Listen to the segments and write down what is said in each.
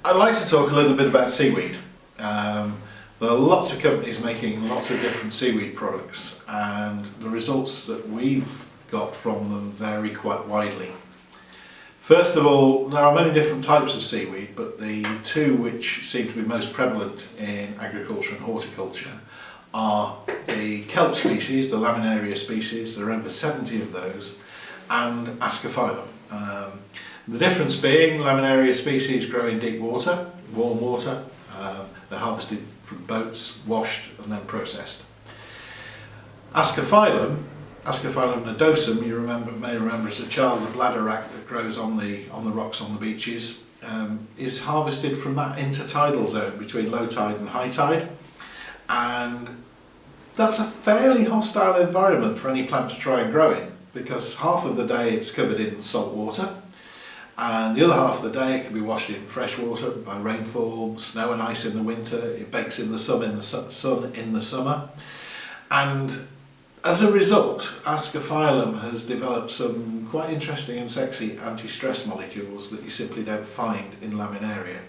I'd like to talk a little bit about seaweed. There are lots of companies making lots of different seaweed products, and the results that we've got from them vary quite widely. First of all, there are many different types of seaweed, but the two which seem to be most prevalent in agriculture and horticulture are the kelp species, the laminaria species. There are over 70 of those, and ascophyllum. The difference being laminaria species grow in deep water, warm water. They're harvested from boats, washed and then processed. Ascophyllum nodosum, you may remember as a child, the bladderwrack that grows on the rocks on the beaches, is harvested from that intertidal zone between low tide and high tide, and that's a fairly hostile environment for any plant to try and grow in, because half of the day it's covered in salt water, and the other half of the day it can be washed in fresh water by rainfall, snow and ice in the winter. It bakes in the sun in the summer, and as a result, ascophyllum has developed some quite interesting and sexy anti-stress molecules that you simply don't find in laminaria.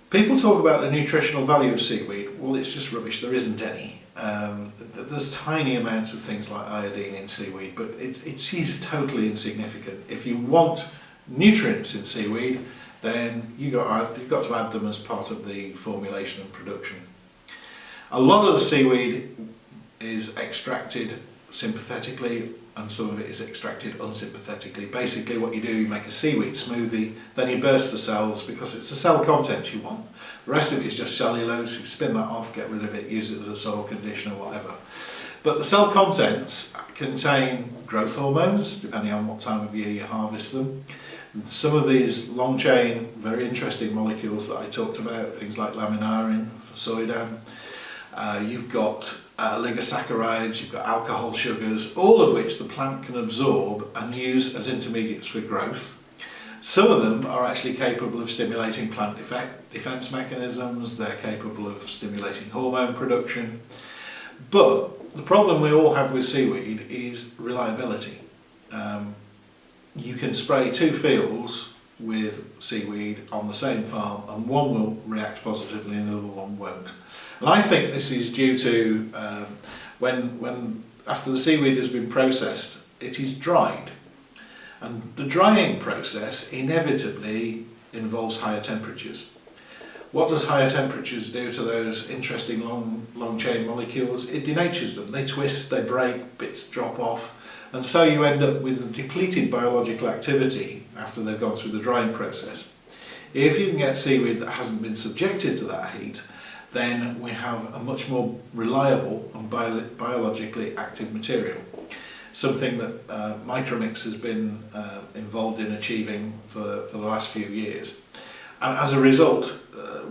People talk about the nutritional value of seaweed. Well, it's just rubbish. There isn't any. There's tiny amounts of things like iodine in seaweed, but it is totally insignificant. If you want nutrients in seaweed, then you've got to add them as part of the formulation and production. A lot of the seaweed is extracted sympathetically, and some of it is extracted unsympathetically. Basically what you do, you make a seaweed smoothie, then you burst the cells because it's the cell content you want. The rest of it is just cellulose. You spin that off, get rid of it, use it as a soil conditioner, whatever. But the cell contents contain growth hormones, depending on what time of year you harvest them. Some of these long chain, very interesting molecules that I talked about, things like laminarin, phosphoidan, you've got oligosaccharides, you've got alcohol sugars, all of which the plant can absorb and use as intermediates for growth. Some of them are actually capable of stimulating plant defense mechanisms. They're capable of stimulating hormone production. But the problem we all have with seaweed is reliability. You can spray 2 fields with seaweed on the same farm, and one will react positively and the other one won't. And I think this is due to when after the seaweed has been processed, it is dried, and the drying process inevitably involves higher temperatures. What does higher temperatures do to those interesting long chain molecules? It denatures them. They twist, they break, bits drop off, and so you end up with depleted biological activity after they've gone through the drying process. If you can get seaweed that hasn't been subjected to that heat, then we have a much more reliable and biologically active material. Something that Micromix has been involved in achieving for the last few years. And as a result,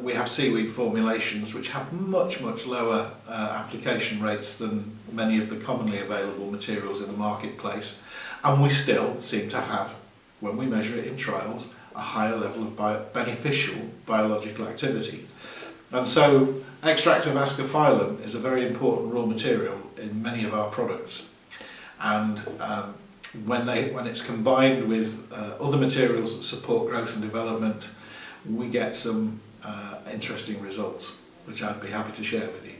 we have seaweed formulations which have much lower application rates than many of the commonly available materials in the marketplace. And we still seem to have, when we measure it in trials, a higher level of beneficial biological activity. And so extract of ascophyllum is a very important raw material in many of our products, and when it's combined with other materials that support growth and development, we get some interesting results which I'd be happy to share with you.